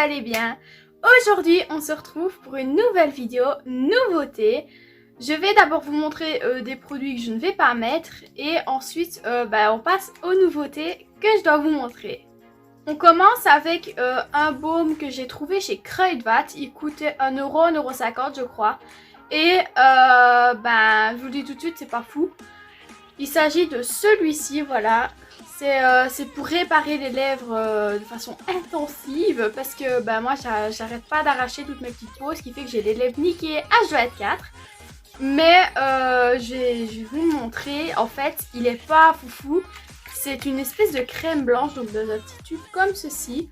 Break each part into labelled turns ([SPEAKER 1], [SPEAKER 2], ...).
[SPEAKER 1] allez bien. Aujourd'hui on se retrouve pour une nouvelle vidéo, nouveauté. Je vais d'abord vous montrer des produits que je ne vais pas mettre et ensuite on passe aux nouveautés que je dois vous montrer. On commence avec un baume que j'ai trouvé chez Kruidvat. Il coûtait 1€, 1,50€ je crois. Et je vous le dis tout de suite, c'est pas fou. Il s'agit de celui-ci, voilà. C'est pour réparer les lèvres de façon intensive parce que moi j'arrête pas d'arracher toutes mes petites peaux, ce qui fait que j'ai les lèvres niquées H24. Mais je vais vous montrer, en fait il est pas foufou. C'est une espèce de crème blanche, donc dans un petit tube comme ceci.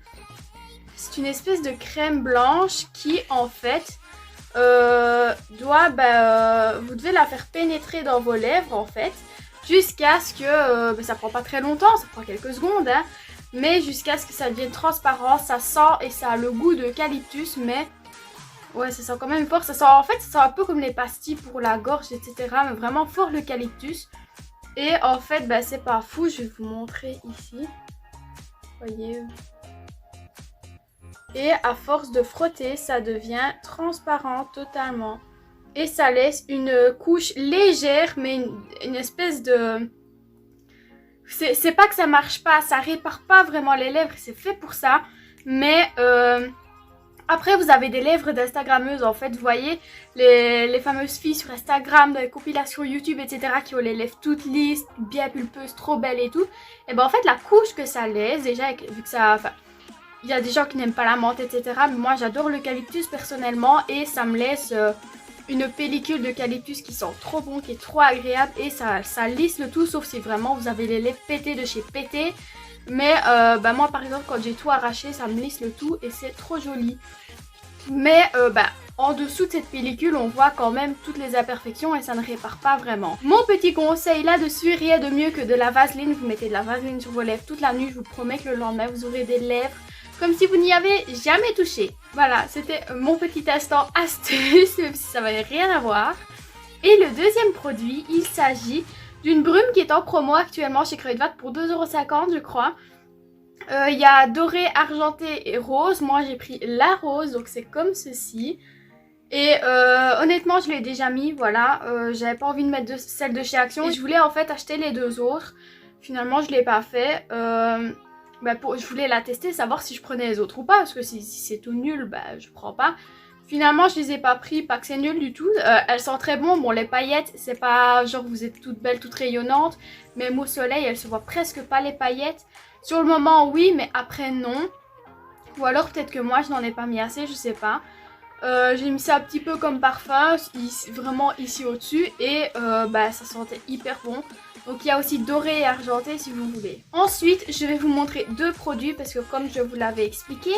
[SPEAKER 1] C'est une espèce de crème blanche qui en fait vous devez la faire pénétrer dans vos lèvres en fait. Jusqu'à ce que, ça prend pas très longtemps, ça prend quelques secondes, hein, mais jusqu'à ce que ça devienne transparent, ça sent et ça a le goût d'eucalyptus, mais ouais, ça sent quand même fort, ça sent un peu comme les pastilles pour la gorge, etc., mais vraiment fort l'eucalyptus. Et en fait, c'est pas fou, je vais vous montrer ici, voyez. Et à force de frotter, ça devient transparent totalement. Et ça laisse une couche légère, mais une espèce de... C'est pas que ça marche pas, ça répare pas vraiment les lèvres, c'est fait pour ça. Mais après, vous avez des lèvres d'instagrammeuses, en fait. Vous voyez, les fameuses filles sur Instagram, dans les compilations YouTube, etc. qui ont les lèvres toutes lisses, bien pulpeuses, trop belles et tout. Et en fait, la couche que ça laisse, déjà, vu que ça... Enfin, il y a des gens qui n'aiment pas la menthe, etc. Mais moi, j'adore l'eucalyptus personnellement et ça me laisse... une pellicule d'eucalyptus qui sent trop bon, qui est trop agréable et ça lisse le tout, sauf si vraiment vous avez les lèvres pétées de chez pété. Mais moi par exemple quand j'ai tout arraché, ça me lisse le tout et c'est trop joli. Mais en dessous de cette pellicule on voit quand même toutes les imperfections et ça ne répare pas vraiment. Mon petit conseil là-dessus, rien de mieux que de la vaseline. Vous mettez de la vaseline sur vos lèvres toute la nuit, je vous promets que le lendemain vous aurez des lèvres comme si vous n'y avez jamais touché. Voilà, c'était mon petit instant astuce, même si ça n'avait rien à voir. Et le deuxième produit, il s'agit d'une brume qui est en promo actuellement chez Kruidvat pour 2,50€ je crois. Il y a doré, argenté et rose. Moi j'ai pris la rose, donc c'est comme ceci. Et honnêtement je l'ai déjà mis, voilà. J'avais pas envie de mettre celle de chez Action. Et je voulais en fait acheter les deux autres. Finalement je l'ai pas fait. Je voulais la tester, savoir si je prenais les autres ou pas, parce que si c'est tout nul, je prends pas. Finalement, je les ai pas pris, pas que c'est nul du tout. Elles sont très bonnes. Bon, les paillettes, c'est pas genre vous êtes toutes belles, toutes rayonnantes, même au soleil, elles se voient presque pas les paillettes. Sur le moment, oui, mais après, non. Ou alors peut-être que moi, je n'en ai pas mis assez, je sais pas. J'ai mis ça un petit peu comme parfum, vraiment ici au-dessus, et ça sentait hyper bon. Donc il y a aussi doré et argenté si vous voulez. Ensuite, je vais vous montrer deux produits parce que comme je vous l'avais expliqué,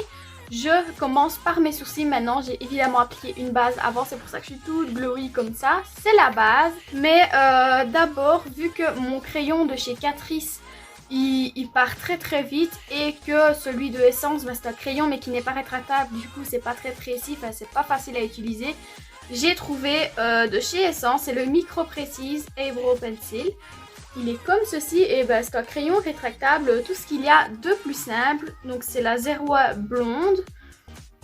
[SPEAKER 1] je commence par mes sourcils maintenant. J'ai évidemment appliqué une base avant, c'est pour ça que je suis toute glowy comme ça. C'est la base. Mais d'abord, vu que mon crayon de chez Catrice, il part très très vite et que celui de Essence, c'est un crayon mais qui n'est pas rétractable, du coup c'est pas très précis, c'est pas facile à utiliser. J'ai trouvé de chez Essence, c'est le Micro Precise Eyebrow Pencil. Il est comme ceci et c'est un crayon rétractable, tout ce qu'il y a de plus simple. Donc c'est la 01 blonde.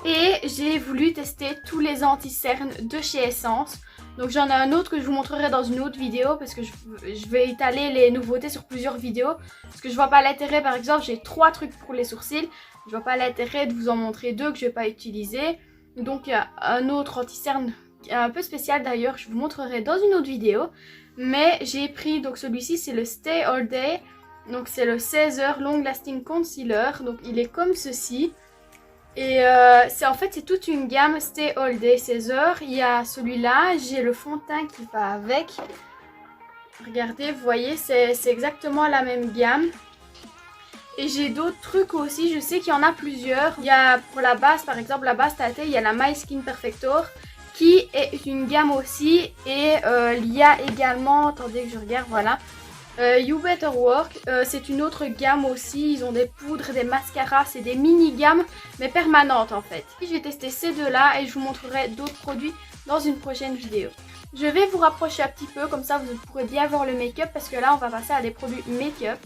[SPEAKER 1] Et j'ai voulu tester tous les anti-cernes de chez Essence. Donc j'en ai un autre que je vous montrerai dans une autre vidéo parce que je vais étaler les nouveautés sur plusieurs vidéos. Parce que je vois pas l'intérêt, par exemple j'ai 3 trucs pour les sourcils. Je vois pas l'intérêt de vous en montrer 2 que je vais pas utiliser. Donc il y a un autre anti-cerne un peu spécial d'ailleurs, je vous montrerai dans une autre vidéo. Mais j'ai pris, donc celui-ci c'est le Stay All Day. Donc c'est le 16h Long Lasting Concealer. Donc il est comme ceci. Et en fait c'est toute une gamme Stay All Day 16h. Il y a celui-là, j'ai le fond de teint qui va avec. Regardez, vous voyez, c'est exactement la même gamme. Et j'ai d'autres trucs aussi, je sais qu'il y en a plusieurs. Il y a pour la base, par exemple la base teintée, il y a la My Skin Perfector qui est une gamme aussi. Et il y a également, attendez que je regarde, voilà, You Better Work, c'est une autre gamme aussi. Ils ont des poudres, des mascaras, c'est des mini-gammes mais permanentes en fait. Je vais tester ces deux-là et je vous montrerai d'autres produits dans une prochaine vidéo. Je vais vous rapprocher un petit peu, comme ça vous pourrez bien voir le make-up parce que là on va passer à des produits make-up.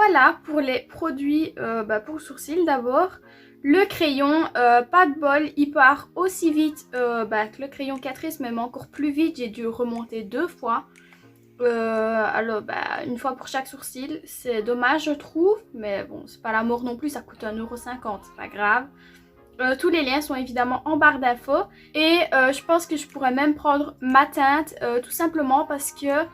[SPEAKER 1] voilà pour les produits pour le sourcil d'abord. Le crayon, pas de bol, il part aussi vite que le crayon Catrice, même encore plus vite. J'ai dû remonter 2 fois. Alors une fois pour chaque sourcil, c'est dommage je trouve, mais bon c'est pas la mort non plus, ça coûte 1,50 €, c'est pas grave. Tous les liens sont évidemment en barre d'infos et je pense que je pourrais même prendre ma teinte tout simplement parce que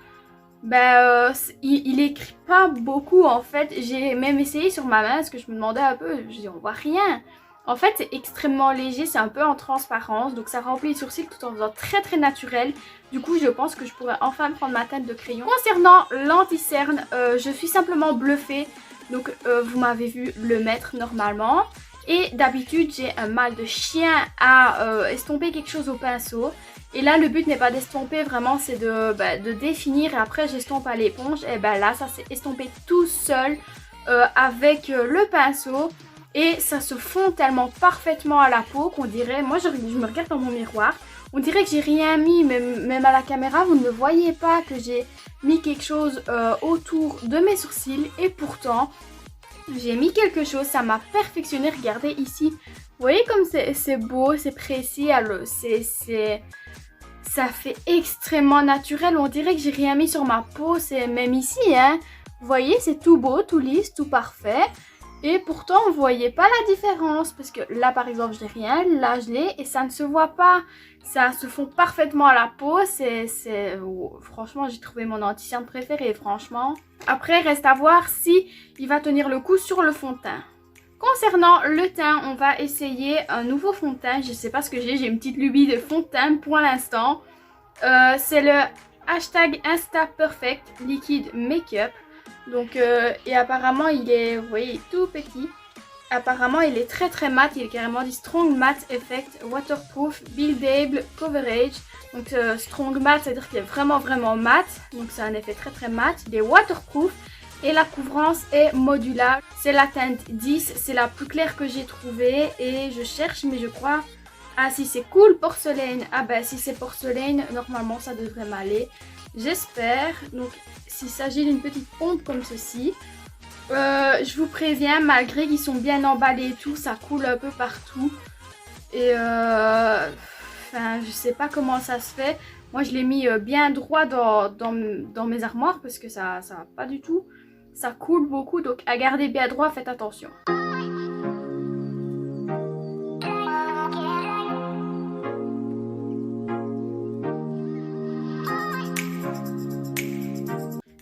[SPEAKER 1] il écrit pas beaucoup en fait. J'ai même essayé sur ma main parce que je me demandais un peu, je dis on voit rien. En fait c'est extrêmement léger, c'est un peu en transparence donc ça remplit les sourcils tout en faisant très très naturel. Du coup je pense que je pourrais enfin prendre ma teinte de crayon. Concernant l'anti-cerne, je suis simplement bluffée. Donc vous m'avez vu le mettre normalement. Et d'habitude j'ai un mal de chien à estomper quelque chose au pinceau. Et là le but n'est pas d'estomper, vraiment c'est de définir et après j'estompe à l'éponge. Et là ça s'est estompé tout seul avec le pinceau. Et ça se fond tellement parfaitement à la peau qu'on dirait, moi je me regarde dans mon miroir, on dirait que j'ai rien mis, même à la caméra vous ne voyez pas que j'ai mis quelque chose autour de mes sourcils. Et pourtant j'ai mis quelque chose, ça m'a perfectionné, regardez ici. Vous voyez comme c'est beau, c'est précis, alors ça fait extrêmement naturel, on dirait que j'ai rien mis sur ma peau, c'est même ici hein. Vous voyez c'est tout beau, tout lisse, tout parfait. Et pourtant vous voyez pas la différence parce que là par exemple je n'ai rien, là je l'ai et ça ne se voit pas. Ça se fond parfaitement à la peau, franchement j'ai trouvé mon anti-cerne préféré franchement. Après reste à voir si il va tenir le coup sur le fond de teint. Concernant le teint, on va essayer un nouveau fond de teint. Je sais pas ce que j'ai une petite lubie de fond de teint pour l'instant. C'est le hashtag InstaPerfect Liquid Makeup. Donc et apparemment il est, vous voyez, tout petit. Apparemment il est très très mat, il est carrément dit Strong Matte Effect Waterproof Buildable Coverage. Donc Strong Matte, c'est-à-dire qu'il est vraiment vraiment mat, donc c'est un effet très très mat. Il est waterproof et la couvrance est modulable. C'est la teinte 10, c'est la plus claire que j'ai trouvée et je cherche mais je crois... Ah si c'est Cool Porcelaine, ah si c'est porcelaine, normalement ça devrait m'aller. J'espère. Donc s'il s'agit d'une petite pompe comme ceci, je vous préviens, malgré qu'ils sont bien emballés et tout, ça coule un peu partout. Et je sais pas comment ça se fait. Moi je l'ai mis bien droit dans mes armoires parce que ça va pas du tout. Ça coule beaucoup, donc à garder bien droit, faites attention.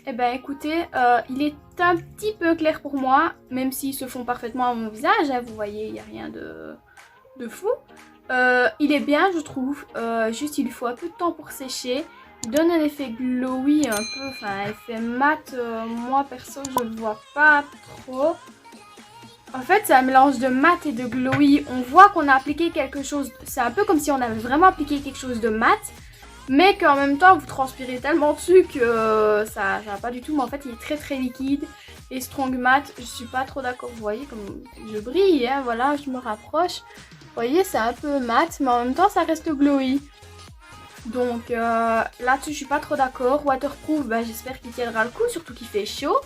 [SPEAKER 1] Eh ben écoutez, il est un petit peu clair pour moi, même s'ils se font parfaitement à mon visage, hein, vous voyez, il n'y a rien de fou. Il est bien je trouve, juste il faut un peu de temps pour sécher. Il donne un effet glowy un peu, enfin effet mat, moi perso je ne vois pas trop. En fait c'est un mélange de mat et de glowy, on voit qu'on a appliqué quelque chose, c'est un peu comme si on avait vraiment appliqué quelque chose de mat. Mais qu'en même temps vous transpirez tellement dessus que ça va pas du tout. Mais en fait il est très très liquide. Et Strong Matte, je suis pas trop d'accord. Vous voyez comme je brille, hein, voilà, je me rapproche. Vous voyez c'est un peu mat mais en même temps ça reste glowy. Donc là-dessus je suis pas trop d'accord. Waterproof, j'espère qu'il tiendra le coup, surtout qu'il fait chaud.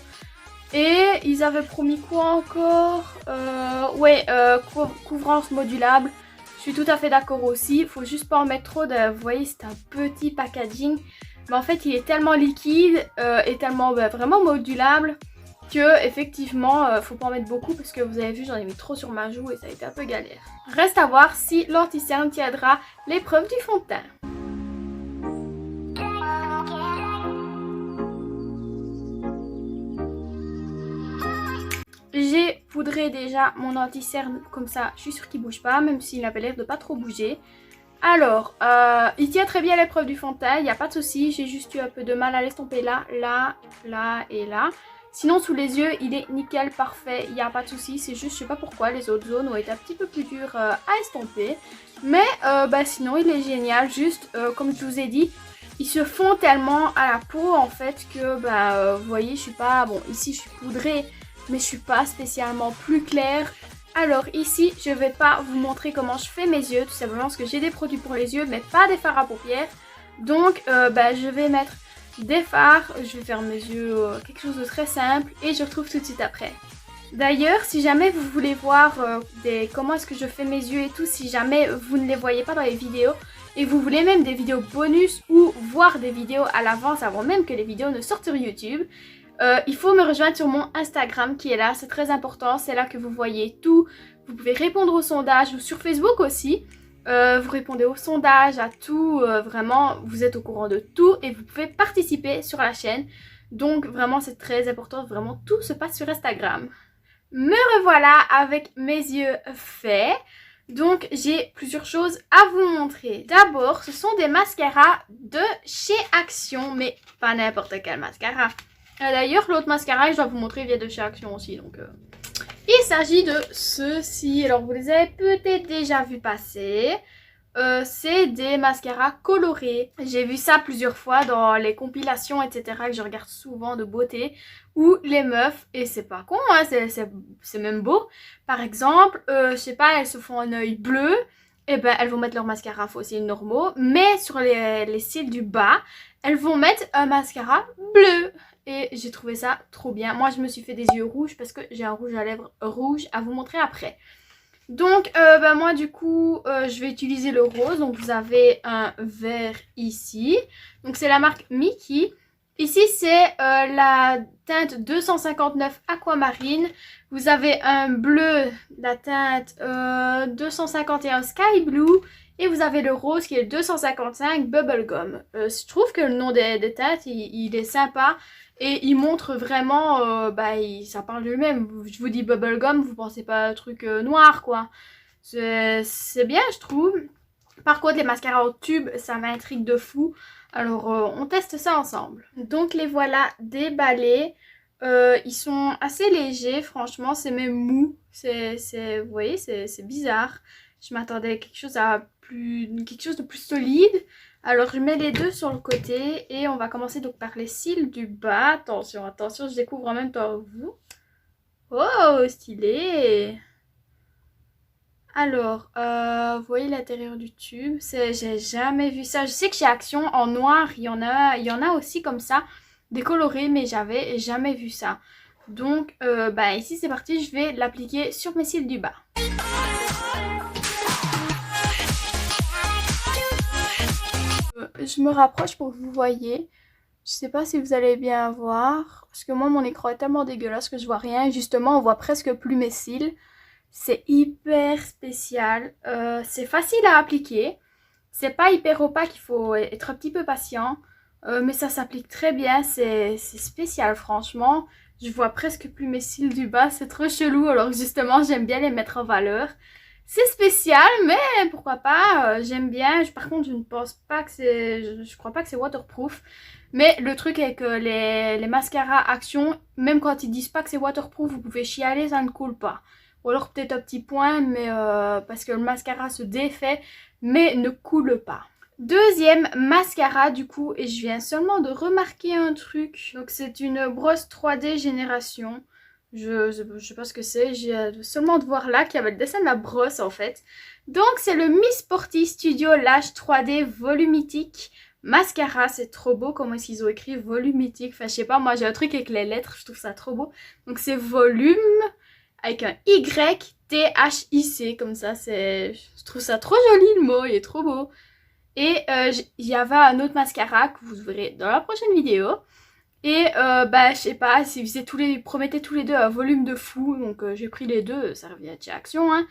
[SPEAKER 1] Et ils avaient promis quoi encore? Couvrance modulable. Je suis tout à fait d'accord aussi, il faut juste pas en mettre trop. Vous voyez c'est un petit packaging, mais en fait il est tellement liquide et tellement vraiment modulable que effectivement faut pas en mettre beaucoup parce que vous avez vu j'en ai mis trop sur ma joue et ça a été un peu galère. Reste à voir si l'anti-cerne tiendra l'épreuve du fond de teint. J'ai poudré déjà mon anti-cerne comme ça, je suis sûre qu'il bouge pas, même s'il avait l'air de pas trop bouger. Alors, il tient très bien l'épreuve du fond de teint, il n'y a pas de souci, j'ai juste eu un peu de mal à l'estomper là, là et là. Sinon sous les yeux il est nickel, parfait, il n'y a pas de souci, c'est juste je sais pas pourquoi les autres zones ont été un petit peu plus dures à estomper. Mais sinon il est génial, juste comme je vous ai dit, ils se font tellement à la peau en fait que vous voyez je suis pas, bon ici je suis poudrée. Mais je suis pas spécialement plus claire. Alors ici je vais pas vous montrer comment je fais mes yeux, tout simplement parce que j'ai des produits pour les yeux mais pas des fards à paupières. Donc je vais mettre des fards, je vais faire mes yeux, quelque chose de très simple et je retrouve tout de suite après. D'ailleurs, si jamais vous voulez voir comment est-ce que je fais mes yeux et tout, si jamais vous ne les voyez pas dans les vidéos et vous voulez même des vidéos bonus ou voir des vidéos à l'avance avant même que les vidéos ne sortent sur YouTube, il faut me rejoindre sur mon Instagram qui est là, c'est très important, c'est là que vous voyez tout. Vous pouvez répondre au sondage ou sur Facebook aussi. Vous répondez au sondage, à tout, vraiment, vous êtes au courant de tout et vous pouvez participer sur la chaîne. Donc vraiment, c'est très important, vraiment tout se passe sur Instagram. Me revoilà avec mes yeux faits. Donc j'ai plusieurs choses à vous montrer. D'abord, ce sont des mascaras de chez Action, mais pas n'importe quel mascara. D'ailleurs, l'autre mascara, je dois vous montrer, vient de chez Action aussi, donc... Il s'agit de ceux-ci. Alors, vous les avez peut-être déjà vu passer. C'est des mascaras colorés. J'ai vu ça plusieurs fois dans les compilations, etc. que je regarde souvent de beauté. Où les meufs, et c'est pas con, hein, c'est même beau. Par exemple, je sais pas, elles se font un œil bleu. Et ben, elles vont mettre leur mascara fossile normaux. Mais sur les cils du bas, elles vont mettre un mascara bleu. Et j'ai trouvé ça trop bien. Moi, je me suis fait des yeux rouges parce que j'ai un rouge à lèvres rouge à vous montrer après. Donc, moi, du coup, je vais utiliser le rose. Donc, vous avez un vert ici. Donc, c'est la marque Mickey. Ici, c'est la teinte 259 Aquamarine. Vous avez un bleu, la teinte 251 Sky Blue. Et vous avez le rose qui est le 255 Bubblegum. Je trouve que le nom des teintes, il est sympa. Et il montre vraiment, ça parle de lui-même. Je vous dis bubblegum, vous pensez pas à un truc noir, quoi. C'est bien, je trouve. Par contre, les mascaras au tube, ça m'intrigue de fou. Alors, on teste ça ensemble. Donc, les voilà déballés. Ils sont assez légers, franchement. C'est même mou. Vous voyez, c'est bizarre. Je m'attendais à quelque chose de plus solide. Alors, je mets les deux sur le côté et on va commencer donc par les cils du bas. Attention, attention, je découvre en même temps vous. Oh, stylé! Alors, vous voyez l'intérieur du tube. J'ai jamais vu ça. Je sais que chez Action, en noir, il y en a aussi comme ça, décoloré, mais j'avais jamais vu ça. Donc, ici, c'est parti. Je vais l'appliquer sur mes cils du bas. Je me rapproche pour que vous voyez. Je sais pas si vous allez bien voir. Parce que moi, mon écran est tellement dégueulasse que je vois rien. Justement, on voit presque plus mes cils. C'est hyper spécial. C'est facile à appliquer. C'est pas hyper opaque, il faut être un petit peu patient. Mais ça s'applique très bien. C'est spécial, franchement. Je vois presque plus mes cils du bas. C'est trop chelou. Alors justement, j'aime bien les mettre en valeur. C'est spécial, mais pourquoi pas, j'aime bien. Par contre, je ne pense pas que je crois pas que c'est waterproof. Mais le truc est que les mascaras Action, même quand ils disent pas que c'est waterproof, vous pouvez chialer, ça ne coule pas. Ou alors peut-être un petit point, mais parce que le mascara se défait, mais ne coule pas. Deuxième mascara du coup, et je viens seulement de remarquer un truc. Donc c'est une brosse 3D Génération. Je sais pas ce que c'est, j'ai seulement de voir là qu'il y avait le dessin de la brosse en fait. Donc c'est le Miss Sporty Studio Lash 3D Volumitique Mascara. C'est trop beau comment est-ce qu'ils ont écrit volumitique. Enfin je sais pas, moi j'ai un truc avec les lettres, je trouve ça trop beau. Donc c'est volume avec un YTHIC comme ça. Je trouve ça trop joli le mot, il est trop beau. Et il y avait un autre mascara que vous verrez dans la prochaine vidéo. Et je sais pas, ils promettaient tous les deux un volume de fou, donc j'ai pris les deux, ça revient de chez Action, hein.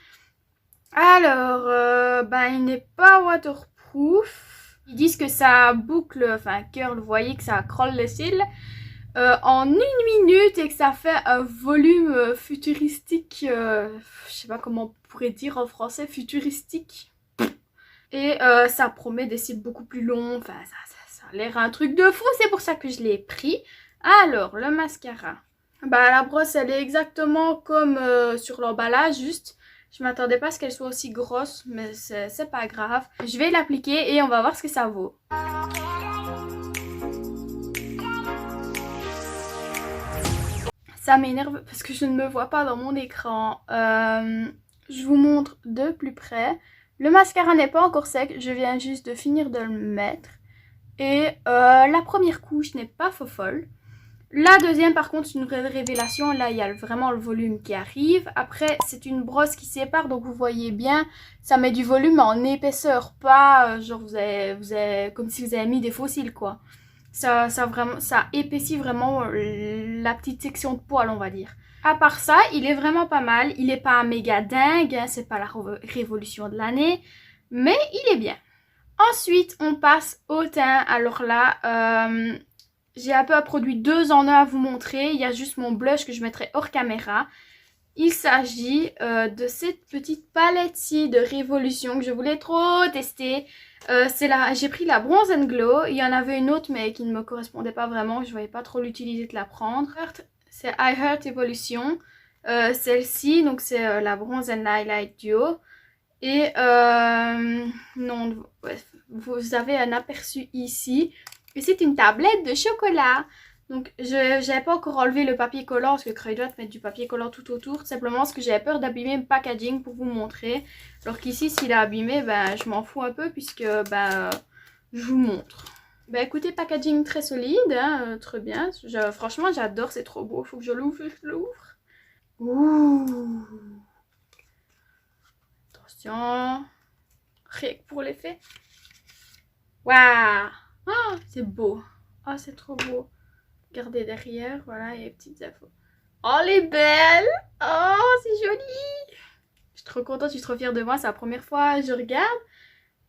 [SPEAKER 1] Alors, il n'est pas waterproof. Ils disent que ça boucle, enfin curl, vous voyez que ça crolle les cils en 1 minute et que ça fait un volume futuristique, je sais pas comment on pourrait dire en français, futuristique. Et ça promet des cils beaucoup plus longs, enfin ça a l'air un truc de fou, c'est pour ça que je l'ai pris. Alors, le mascara. La brosse, elle est exactement comme sur l'emballage, juste. Je m'attendais pas à ce qu'elle soit aussi grosse, mais c'est pas grave. Je vais l'appliquer et on va voir ce que ça vaut. Ça m'énerve parce que je ne me vois pas dans mon écran. Je vous montre de plus près. Le mascara n'est pas encore sec, je viens juste de finir de le mettre. Et la première couche n'est pas folle. La deuxième par contre c'est une vraie révélation, là il y a vraiment le volume qui arrive. Après c'est une brosse qui sépare, donc vous voyez bien, ça met du volume en épaisseur, pas genre vous avez comme si vous avez mis des fossiles quoi. Ça épaissit vraiment la petite section de poil on va dire. À part ça, il est vraiment pas mal, il est pas méga dingue, hein, c'est pas la révolution de l'année, mais il est bien. Ensuite on passe au teint, alors là... j'ai un peu un produit 2 en 1 à vous montrer. Il y a juste mon blush que je mettrai hors caméra. Il s'agit de cette petite palette-ci de Révolution que je voulais trop tester. J'ai pris la Bronze and Glow. Il y en avait une autre mais qui ne me correspondait pas vraiment. Je ne voyais pas trop l'utilité de la prendre. C'est I Heart Evolution. Celle-ci, donc c'est la Bronze and Highlight Duo. Et non, vous avez un aperçu ici. Et c'est une tablette de chocolat. Donc j'avais pas encore enlevé le papier collant parce que Crayola doit mettre du papier collant tout autour. Tout simplement parce que j'avais peur d'abîmer le packaging pour vous montrer. Alors qu'ici s'il est abîmé, ben je m'en fous un peu puisque ben je vous montre. Ben écoutez, packaging très solide, hein, très bien. Franchement j'adore, c'est trop beau. Faut que je l'ouvre, Ouh. Attention. Rien que pour l'effet. Waouh. Oh, c'est beau. Oh, c'est trop beau. Regardez derrière, voilà, il y a les petites infos. Oh, elle est belle. Oh, c'est joli. Je suis trop contente, je suis trop fière de moi. C'est la première fois que je regarde.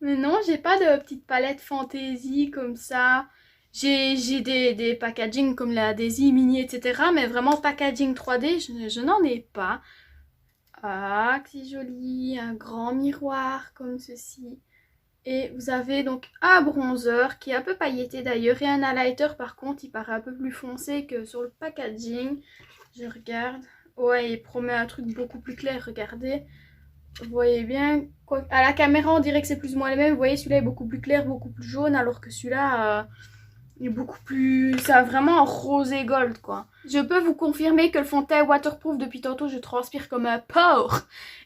[SPEAKER 1] Mais non, j'ai pas de petite palette fantaisie comme ça. J'ai des packaging comme la Daisy Mini, etc. Mais vraiment packaging 3D, je n'en ai pas. Ah, que c'est joli. Un grand miroir comme ceci. Et vous avez donc un bronzer qui est un peu pailleté d'ailleurs. Et un highlighter par contre, il paraît un peu plus foncé que sur le packaging. Je regarde. Ouais, il promet un truc beaucoup plus clair, regardez. Vous voyez bien. À la caméra, on dirait que c'est plus ou moins les mêmes. Vous voyez, celui-là est beaucoup plus clair, beaucoup plus jaune. Alors que celui-là est beaucoup plus... Ça a vraiment un rosé gold, quoi. Je peux vous confirmer que le fond de teint est waterproof. Depuis tantôt, je transpire comme un porc.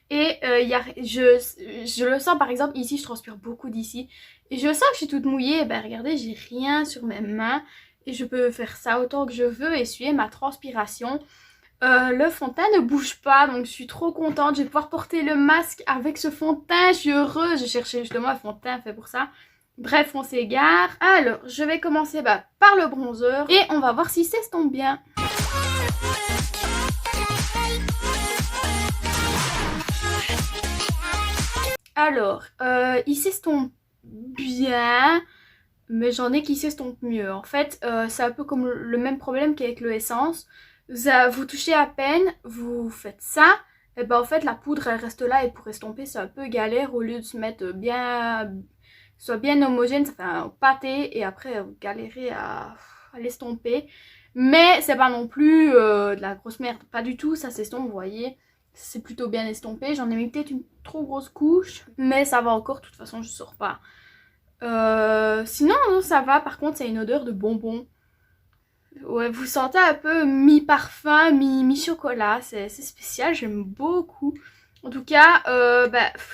[SPEAKER 1] Et je le sens par exemple ici, je transpire beaucoup d'ici. Et je sens que je suis toute mouillée. Ben regardez, j'ai rien sur mes mains. Et je peux faire ça autant que je veux, essuyer ma transpiration. Le fond de teint ne bouge pas, donc je suis trop contente. Je vais pouvoir porter le masque avec ce fond de teint. Je suis heureuse. Je cherchais justement un fond de teint fait pour ça. Bref, on s'égare. Alors, je vais commencer par le bronzer. Et on va voir si ça s'estompe bien. Alors, il s'estompe bien, mais j'en ai qui s'estompent mieux. En fait, c'est un peu comme le même problème qu'avec le Essence. Vous touchez à peine, vous faites ça, et ben en fait la poudre elle reste là et pour estomper c'est un peu galère au lieu de se mettre bien, soit bien homogène, ça fait un pâté et après vous galérez à l'estomper. Mais c'est pas non plus de la grosse merde, pas du tout, ça s'estompe, vous voyez. C'est plutôt bien estompé. J'en ai mis peut-être une trop grosse couche. Mais ça va encore. De toute façon, je sors pas. Sinon, non, ça va. Par contre, ça a une odeur de bonbon. Ouais, vous sentez un peu mi-parfum, mi-chocolat. C'est spécial. J'aime beaucoup. En tout cas,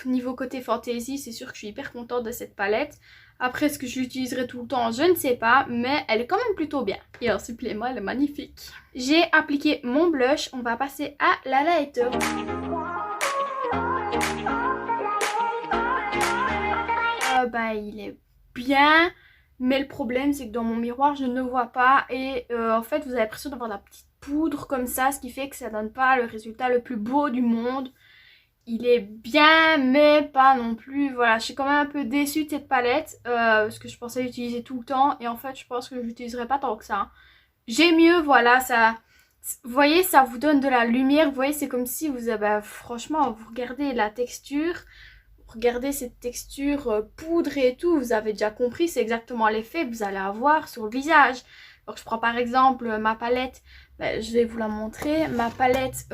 [SPEAKER 1] niveau côté fantasy, c'est sûr que je suis hyper contente de cette palette. Après, est-ce que je l'utiliserai tout le temps? Je ne sais pas, mais elle est quand même plutôt bien. Et en supplément, elle est magnifique. J'ai appliqué mon blush, on va passer à l'highlighter. Il est bien, mais le problème, c'est que dans mon miroir, je ne le vois pas. Et en fait, vous avez l'impression d'avoir de la petite poudre comme ça, ce qui fait que ça donne pas le résultat le plus beau du monde. Il est bien, mais pas non plus. Voilà, je suis quand même un peu déçue de cette palette. Parce que je pensais l'utiliser tout le temps. Et en fait, je pense que je l'utiliserai pas tant que ça. J'ai mieux, voilà, ça... Vous voyez, ça vous donne de la lumière. Vous voyez, c'est comme si vous avez... franchement, vous regardez la texture. Regardez cette texture poudre et tout. Vous avez déjà compris, c'est exactement l'effet que vous allez avoir sur le visage. Donc, je prends par exemple ma palette. Je vais vous la montrer. Ma palette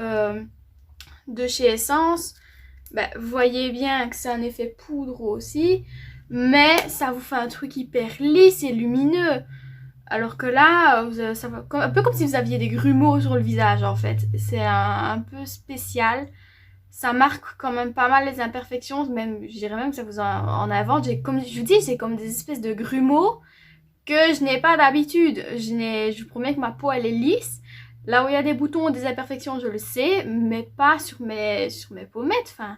[SPEAKER 1] de chez Essence. Vous voyez bien que c'est un effet poudre aussi, mais ça vous fait un truc hyper lisse et lumineux. Alors que là, ça va un peu comme si vous aviez des grumeaux sur le visage en fait. C'est un peu spécial. Ça marque quand même pas mal les imperfections, même, je dirais même que ça vous en invente. Comme je vous dis, c'est comme des espèces de grumeaux que je n'ai pas d'habitude. Je vous promets que ma peau elle est lisse. Là où il y a des boutons ou des imperfections, je le sais, mais pas sur mes pommettes. Enfin,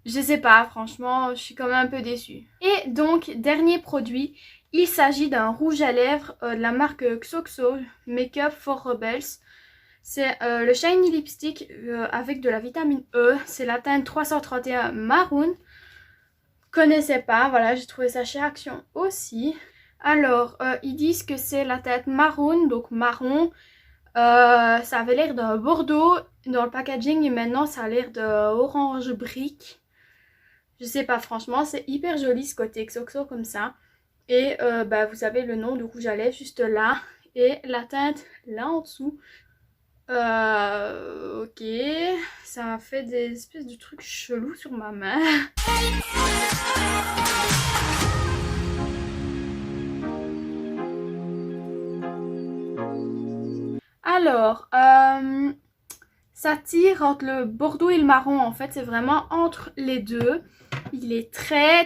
[SPEAKER 1] je sais pas, franchement, je suis quand même un peu déçue. Et donc, dernier produit, il s'agit d'un rouge à lèvres de la marque Xoxo Makeup for Rebels. C'est le Shiny Lipstick avec de la vitamine E. C'est la teinte 331 Maroon. Connaissais pas, voilà, j'ai trouvé ça chez Action aussi. Alors, ils disent que c'est la teinte Maroon, donc marron. Ça avait l'air d'un bordeaux dans le packaging et maintenant ça a l'air de orange brique. Je sais pas, franchement, c'est hyper joli ce côté Xoxo comme ça. Et vous avez le nom du rouge à lèvres juste là et la teinte là en dessous. Ok, ça a fait des espèces de trucs chelous sur ma main. Alors, ça tire entre le bordeaux et le marron, en fait, c'est vraiment entre les deux. Il est très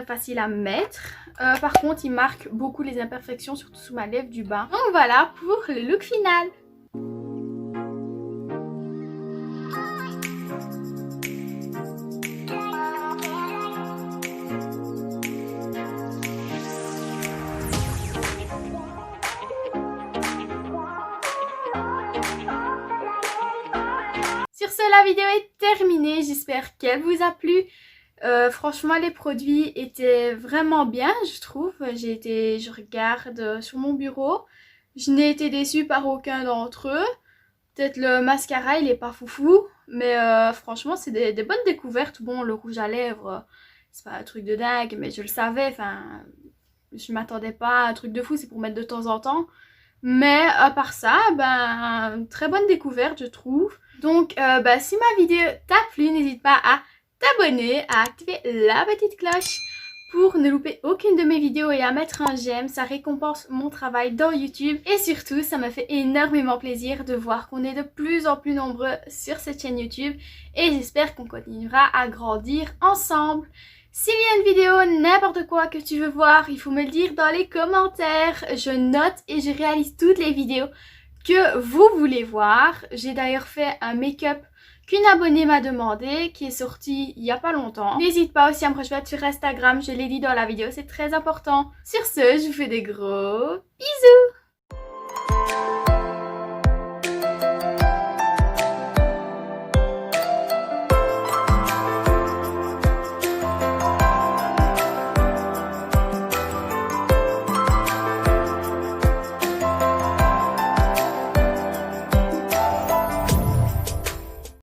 [SPEAKER 1] facile à mettre. Par contre, il marque beaucoup les imperfections, surtout sous ma lèvre du bas. Donc voilà pour le look final. Sur ce, la vidéo est terminée. J'espère qu'elle vous a plu. Franchement, les produits étaient vraiment bien, je trouve. Je regarde sur mon bureau. Je n'ai été déçue par aucun d'entre eux. Peut-être le mascara, il est pas foufou. Mais franchement, c'est des bonnes découvertes. Bon, le rouge à lèvres, c'est pas un truc de dingue, mais je le savais. Enfin, je m'attendais pas à un truc de fou, c'est pour mettre de temps en temps. Mais à part ça, très bonne découverte, je trouve. Donc, si ma vidéo t'a plu, n'hésite pas à t'abonner, à activer la petite cloche pour ne louper aucune de mes vidéos et à mettre un j'aime. Ça récompense mon travail dans YouTube. Et surtout, ça me fait énormément plaisir de voir qu'on est de plus en plus nombreux sur cette chaîne YouTube. Et j'espère qu'on continuera à grandir ensemble. S'il y a une vidéo, n'importe quoi que tu veux voir, il faut me le dire dans les commentaires. Je note et je réalise toutes les vidéos que vous voulez voir. J'ai d'ailleurs fait un make-up qu'une abonnée m'a demandé, qui est sorti il y a pas longtemps. N'hésite pas aussi à me rejoindre sur Instagram, je l'ai dit dans la vidéo, c'est très important. Sur ce, je vous fais des gros bisous.